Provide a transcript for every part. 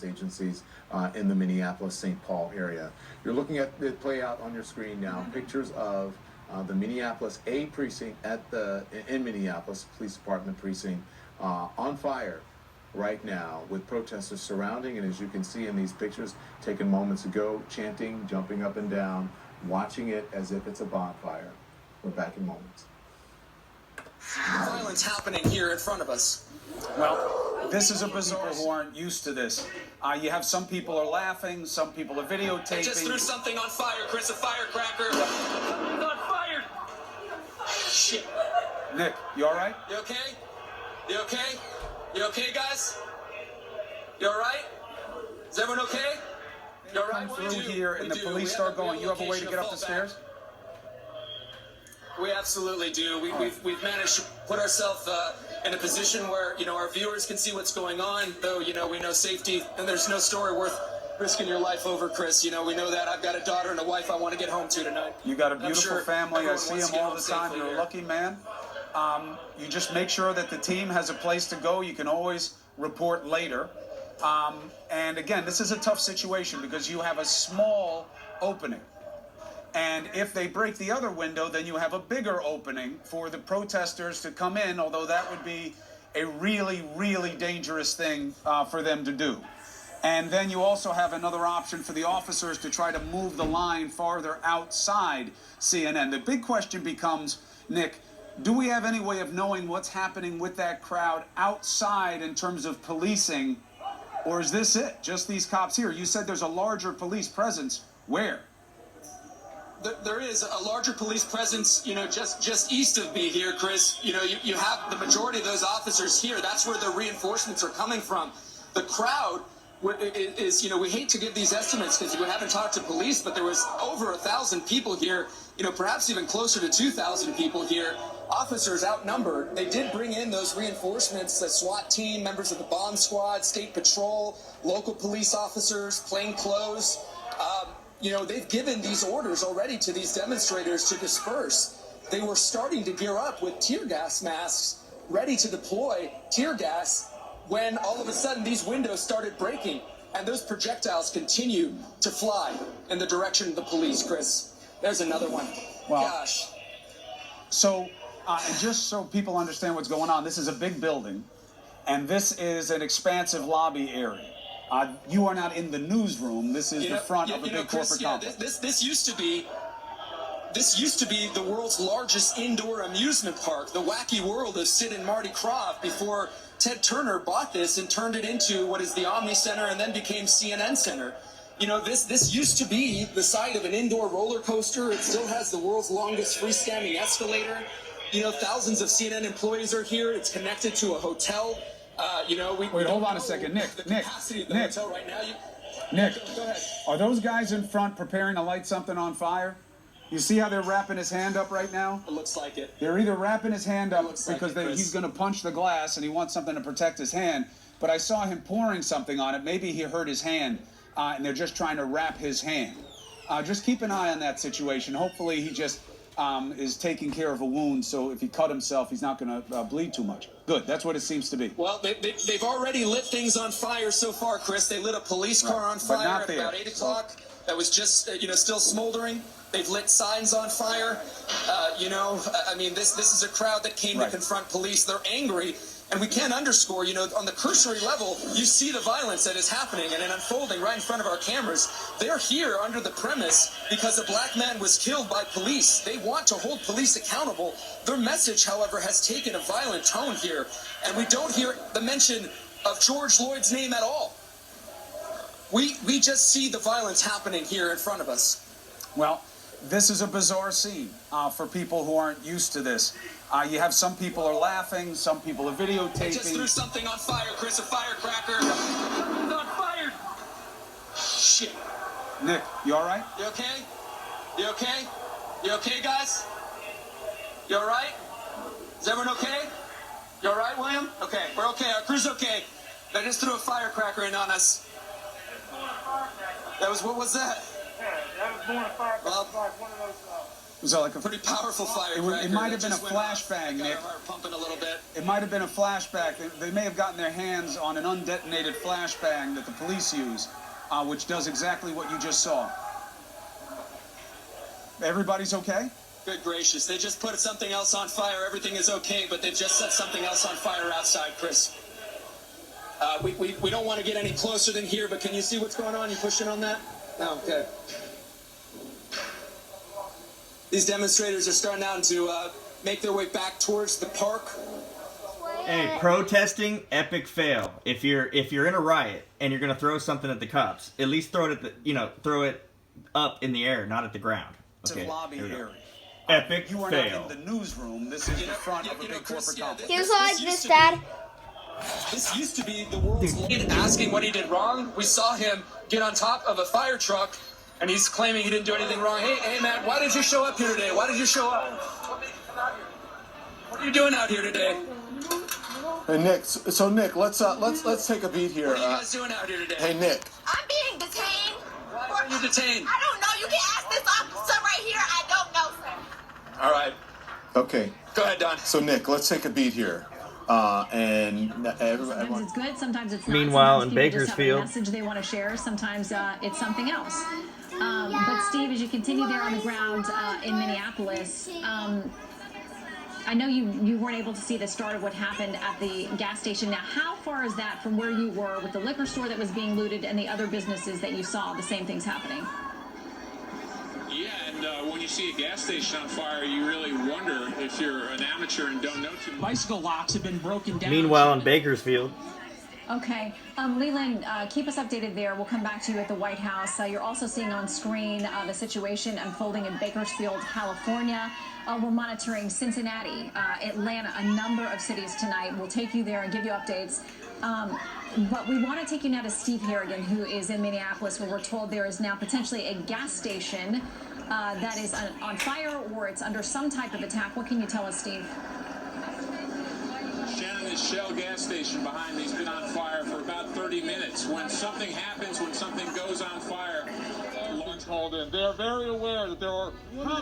response agencies in the Minneapolis-St. Paul area. You're looking at it play out on your screen now, pictures of the Minneapolis A precinct in Minneapolis Police Department precinct on fire right now, with protesters surrounding, and as you can see in these pictures taken moments ago, chanting, jumping up and down, watching it as if it's a bonfire. We're back in moments. Violence happening here in front of us. Well, this is a bizarre people who aren't used to this. You have some people are laughing, some people are videotaping. I just threw something on fire, Chris, a firecracker. It's on fire! Shit. Nick, you all right? You okay? You okay? You okay, guys? You all right? Is everyone okay? You all right? Come through here and the police start going. You have a way to get up the stairs? We absolutely do. We've managed to put ourselves in a position where, you know, our viewers can see what's going on, though, you know, we know safety, and there's no story worth risking your life over, Chris. You know, we know that. I've got a daughter and a wife I want to get home to tonight. You got a beautiful family. I see them all the time. You're a here. lucky man. You just make sure that the team has a place to go. You can always report later. And again, this is a tough situation because you have a small opening. And if they break the other window, then you have a bigger opening for the protesters to come in, although that would be a really, really dangerous thing for them to do. And then you also have another option for the officers to try to move the line farther outside CNN. The big question becomes, Nick, do we have any way of knowing what's happening with that crowd outside in terms of policing, or is this it? Just these cops here? You said there's a larger police presence. Where? There is a larger police presence, you know, just east of me here, Chris. You know, you have the majority of those officers here. That's where the reinforcements are coming from. The crowd is, you know, we hate to give these estimates because we haven't talked to police, but there was over 1,000 people here, you know, perhaps even closer to 2,000 people here. Officers outnumbered. They did bring in those reinforcements, the SWAT team, members of the bomb squad, state patrol, local police officers, plain clothes. You know, they've given these orders already to these demonstrators to disperse. They were starting to gear up with tear gas masks, ready to deploy tear gas, when all of a sudden these windows started breaking, and those projectiles continue to fly in the direction of the police, Chris. There's another one. Well, gosh. So, and just so people understand what's going on, this is a big building, and this is an expansive lobby area. You are not in the newsroom. This is the front of a big corporate complex. This used to be the world's largest indoor amusement park, the wacky world of Sid and Marty Krofft, before Ted Turner bought this and turned it into what is the Omni Center and then became CNN Center. You know, this used to be the site of an indoor roller coaster. It still has the world's longest freestanding escalator. You know, thousands of CNN employees are here. It's connected to a hotel. You know, Wait, hold on a second, Nick. Nick, right now. Nick, go ahead. Are those guys in front preparing to light something on fire? You see how they're wrapping his hand up right now? It looks like it. They're either wrapping his hand up because like he's going to punch the glass and he wants something to protect his hand, but I saw him pouring something on it. Maybe he hurt his hand, and they're just trying to wrap his hand. Just keep an eye on that situation. Hopefully he just is taking care of a wound, so if he cut himself, he's not going to bleed too much. Good, that's what it seems to be. Well, they've already lit things on fire so far, Chris. They lit a police car on fire at about 8 o'clock. That was just, you know, still smoldering. They've lit signs on fire. You know, I mean, this is a crowd that came to confront police. They're angry. And we can't underscore, you know, on the cursory level, you see the violence that is happening and unfolding right in front of our cameras. They're here under the premise because a black man was killed by police. They want to hold police accountable. Their message, however, has taken a violent tone here. And we don't hear the mention of George Floyd's name at all. We just see the violence happening here in front of us. Well, this is a bizarre scene for people who aren't used to this. You have some people are laughing, some people are videotaping. I just threw something on fire, Chris, a firecracker. It's on fire! Shit. Nick, you all right? You okay? You okay? You okay, guys? You all right? Is everyone okay? You all right, William? Okay, we're okay. Our crew's okay. They just threw a firecracker in on us. That was, what was that? Yeah, that was born a firecracker. Like one of those Was that like a Pretty powerful firecracker. It might have been a that just went off. flashbang, Got Nick. our heart pumping a little bit. It might have been a flashback. They may have gotten their hands on an undetonated flashbang that the police use, which does exactly what you just saw. Everybody's okay? Good gracious. They just put something else on fire. Everything is okay, but they've just set something else on fire outside, Chris. We don't want to get any closer than here, but can you see what's going on? You pushing on that? No, okay. These demonstrators are starting out to make their way back towards the park. Hey, protesting, epic fail. If you're in a riot and you're gonna throw something at the cops, at least throw it at throw it up in the air, not at the ground. It's Okay. a lobby area. Epic You are fail. not in the newsroom. This is the front of a big Chris, corporate yeah, complex. He was like this, Dad. This used to be the world's lead asking what he did wrong. We saw him get on top of a fire truck, and he's claiming he didn't do anything wrong. Hey, man, why did you show up here today? Why did you show up? What are you doing out here today? Hey Nick, so Nick, let's take a beat here. What are you guys doing out here today? Hey Nick, I'm being detained. Why are you detained? I don't know. You can ask this officer right here. I don't know, sir. All right, okay. go ahead, Don. So Nick, let's take a beat here. And everybody. Sometimes it's good, sometimes it's not. Meanwhile, Sometimes in people just have a Bakersfield- message they want to share. Sometimes it's something else. But Steve, as you continue there on the ground in Minneapolis, I know you weren't able to see the start of what happened at the gas station. Now, how far is that from where you were with the liquor store that was being looted and the other businesses that you saw the same things happening? Yeah, and when you see a gas station on fire, you really wonder if you're an amateur and don't know too much. Bicycle locks have been broken down. Meanwhile, in Bakersfield, Okay. Leland, keep us updated there. We'll come back to you at the White House. You're also seeing on screen the situation unfolding in Bakersfield, California. We're monitoring Cincinnati, Atlanta, a number of cities tonight. We'll take you there and give you updates. But we want to take you now to Steve Harrigan, who is in Minneapolis, where we're told there is now potentially a gas station that is on fire or it's under some type of attack. What can you tell us, Steve? Shannon, this Shell gas station behind me has been on fire for about 30 minutes. When something happens, when something goes on fire, called in. They are very aware that there are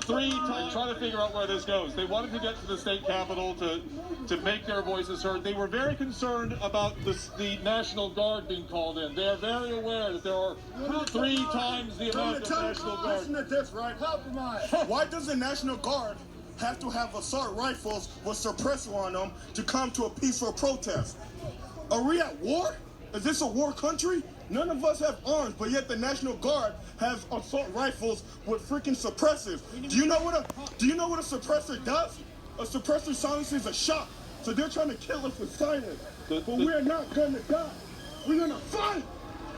3 times trying to figure out where this goes. They wanted to get to the state capitol to make their voices heard. They were very concerned about the National Guard being called in. They are very aware that there are 3 times the amount of National Guard. Listen to this, right? Why does the National Guard have to have assault rifles with suppressor on them to come to a peaceful protest? Are we at war? Is this a war country? None of us have arms, but yet the National Guard has assault rifles with freaking suppressors. Do you know what a suppressor does? A suppressor silences a shot. So they're trying to kill us with silence. But we're not gonna die. We're gonna fight.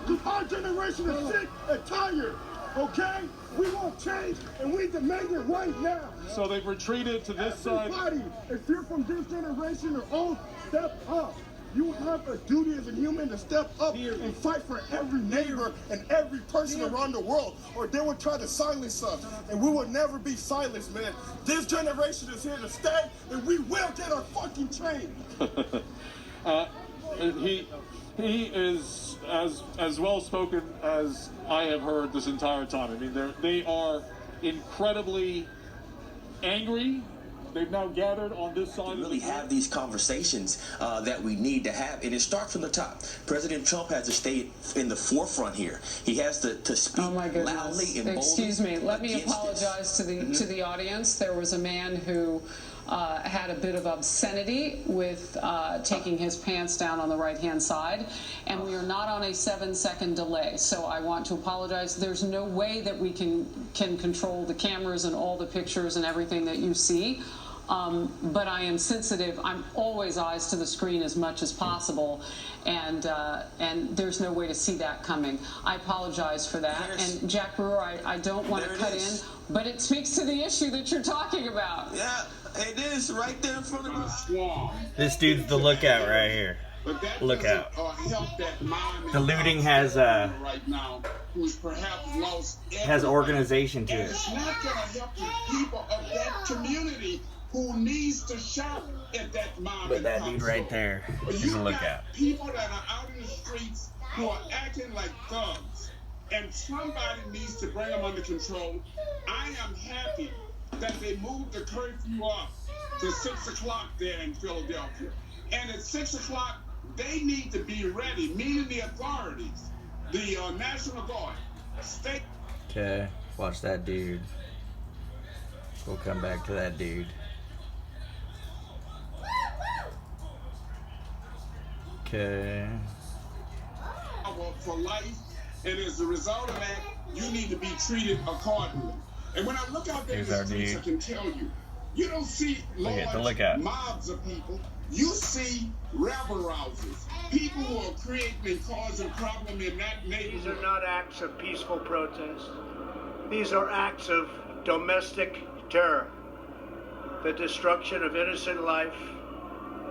Because our generation is sick and tired. Okay? We want change, and we demand it right now. So they've retreated to this side. Everybody, if you're from this generation or old, step up. You have a duty as a human to step up and fight for every neighbor and every person around the world, or they will try to silence us, and we will never be silenced, man. This generation is here to stay, and we will get our fucking change. He is as well spoken as I have heard this entire time. I mean, they are incredibly angry. They've now gathered on this side. To really have these conversations that we need to have, and it starts from the top. President Trump has to stay in the forefront here. He has to speak loudly and boldly. Excuse me. Let me against apologize to the audience. There was a man who had a bit of obscenity with taking his pants down on the right-hand side, and we are not on a 7-second delay. So I want to apologize. There's no way that we can control the cameras and all the pictures and everything that you see. But I am sensitive. I'm always eyes to the screen as much as possible, and there's no way to see that coming. I apologize for that. And Jack Brewer, I don't want to cut in, but it speaks to the issue that you're talking about. Yeah, it is right there in front of us. this dude's the lookout right here. Look out. The looting has organization to it. It's not going to help the people of that community who needs to shop at that mom. But that dude right there is a lookout. People that are out in the streets who are acting like thugs, and somebody needs to bring them under control. I am happy that they moved the curfew up to 6 o'clock there in Philadelphia. And at 6 o'clock, they need to be ready, meaning the authorities, the National Guard, state. Okay, watch that dude. We'll come back to that dude. Okay. For life, and as a result of that, you need to be treated accordingly. And when I look out there in the streets, I can tell you, you don't see large mobs of people. You see rabble-rousers, people who are creating and causing problems in that neighborhood. These are not acts of peaceful protest. These are acts of domestic terror. The destruction of innocent life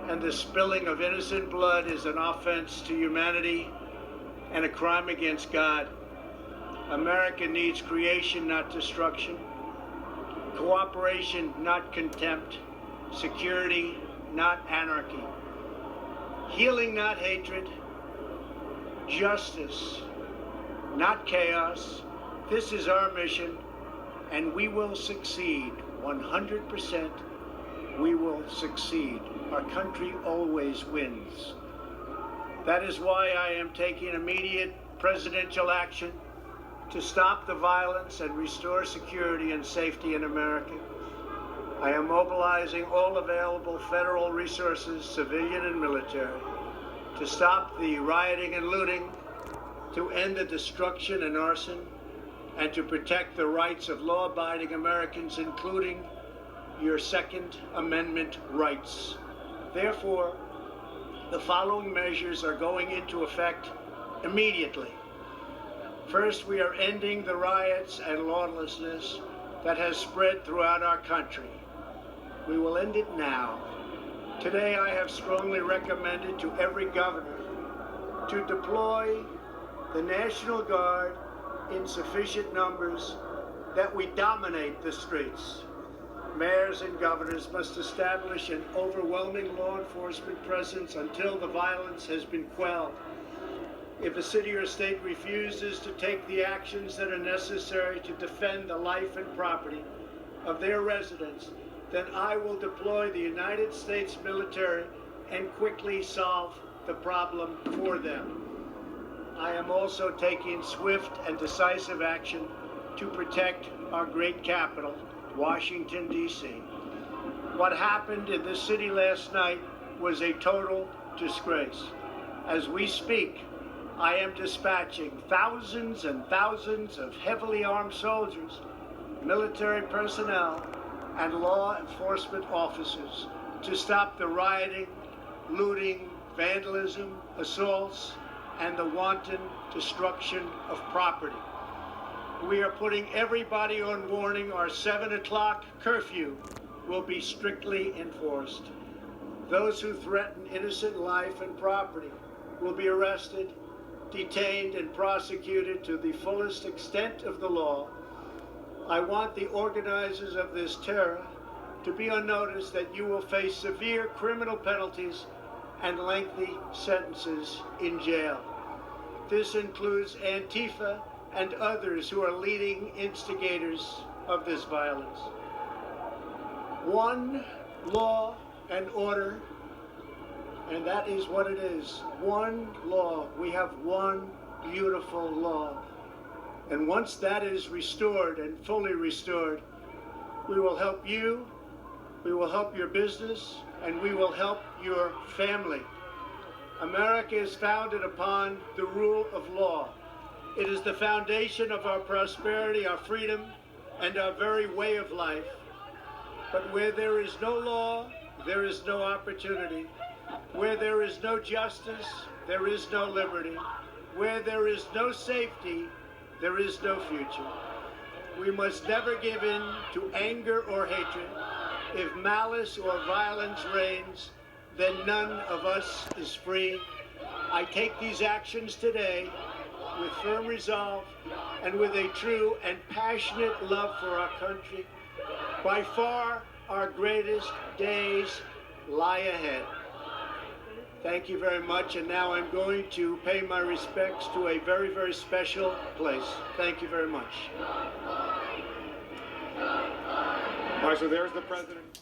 and the spilling of innocent blood is an offense to humanity and a crime against God. America needs creation, not destruction. Cooperation, not contempt. Security, not anarchy. Healing, not hatred. Justice, not chaos. This is our mission, and we will succeed. 100%, we will succeed. Our country always wins. That is why I am taking immediate presidential action to stop the violence and restore security and safety in America. I am mobilizing all available federal resources, civilian and military, to stop the rioting and looting, to end the destruction and arson, and to protect the rights of law-abiding Americans, including your Second Amendment rights. Therefore, the following measures are going into effect immediately. First, we are ending the riots and lawlessness that has spread throughout our country. We will end it now. Today, I have strongly recommended to every governor to deploy the National Guard in sufficient numbers that we dominate the streets. Mayors and governors must establish an overwhelming law enforcement presence until the violence has been quelled. If a city or state refuses to take the actions that are necessary to defend the life and property of their residents, then I will deploy the United States military and quickly solve the problem for them. I am also taking swift and decisive action to protect our great capital, Washington, D.C. What happened in this city last night was a total disgrace. As we speak, I am dispatching thousands and thousands of heavily armed soldiers, military personnel, and law enforcement officers to stop the rioting, looting, vandalism, assaults, and the wanton destruction of property. We are putting everybody on warning. Our 7 o'clock curfew will be strictly enforced. Those who threaten innocent life and property will be arrested, detained, and prosecuted to the fullest extent of the law. I want the organizers of this terror to be on notice that you will face severe criminal penalties and lengthy sentences in jail. This includes Antifa and others who are leading instigators of this violence. One law and order, and that is what it is. One law. We have one beautiful law. And once that is restored and fully restored, we will help you, we will help your business, and we will help your family. America is founded upon the rule of law. It is the foundation of our prosperity, our freedom, and our very way of life. But where there is no law, there is no opportunity. Where there is no justice, there is no liberty. Where there is no safety, there is no future. We must never give in to anger or hatred. If malice or violence reigns, then none of us is free. I take these actions today with firm resolve and with a true and passionate love for our country. By far, our greatest days lie ahead. Thank you very much, and now I'm going to pay my respects to a very, very special place. Thank you very much. All right, so there's the president.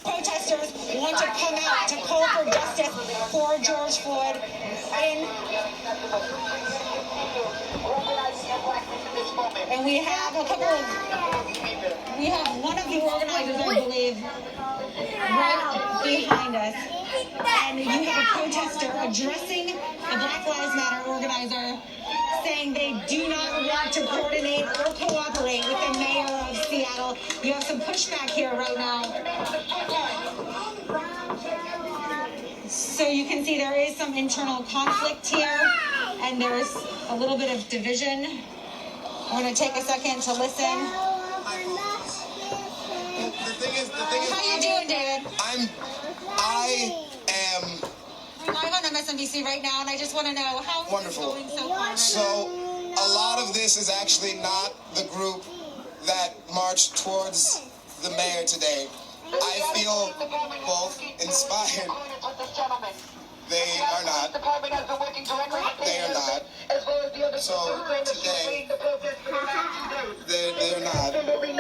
Protesters want to come out to call for justice for George Floyd. And we have one of the organizers, I believe, right behind us. And you have a protester addressing a Black Lives Matter organizer saying they do not want to coordinate or cooperate with the mayor of Seattle. You have some pushback here right now. So you can see there is some internal conflict here, and there's a little bit of division. I'm going to take a second to listen. The thing is, how you doing, David? I'm on MSNBC right now, and I just want to know how it's going so far. So, a lot of this is actually not the group that marched towards the mayor today. I feel both inspired. They are not. They are not. So today, they're not. We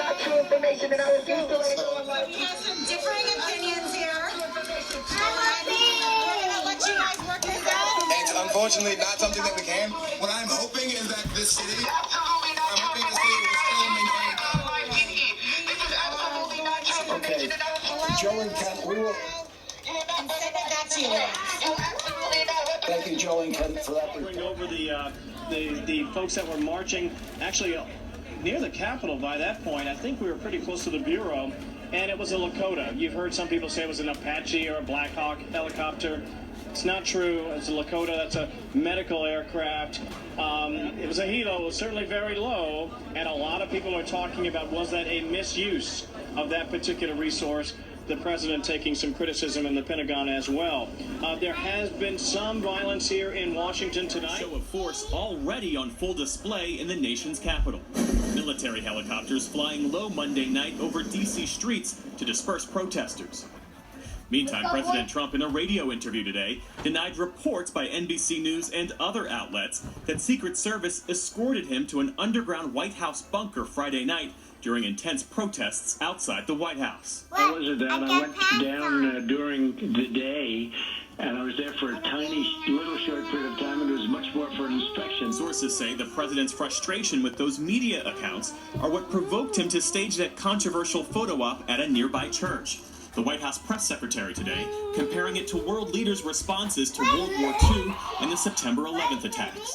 have some differing opinions here. We're gonna let you guys work this out. It's unfortunately not something that we can. What I'm hoping is that this city, Okay, Joe and Kent, we will. And send it back to you. Thank you, Joe and Kent, for that. Bring over the folks that were marching, actually near the Capitol by that point. I think we were pretty close to the Bureau, and it was a Lakota. You've heard some people say it was an Apache or a Black Hawk helicopter. It's not true. It's a Lakota. That's a medical aircraft. It was a helo. It was certainly very low, and a lot of people are talking about, was that a misuse of that particular resource? The president taking some criticism in the Pentagon as well. There has been some violence here in Washington tonight. Show of force already on full display in the nation's capital. Military helicopters flying low Monday night over D.C. streets to disperse protesters. Meantime, President Trump, in a radio interview today, denied reports by NBC News and other outlets that Secret Service escorted him to an underground White House bunker Friday night during intense protests outside the White House. How was it down? I went down during the day, and I was there for a tiny, little short period of time, and it was much more for an inspection. Sources say the president's frustration with those media accounts are what provoked him to stage that controversial photo op at a nearby church. The White House press secretary today comparing it to world leaders' responses to World War II and the September 11th attacks.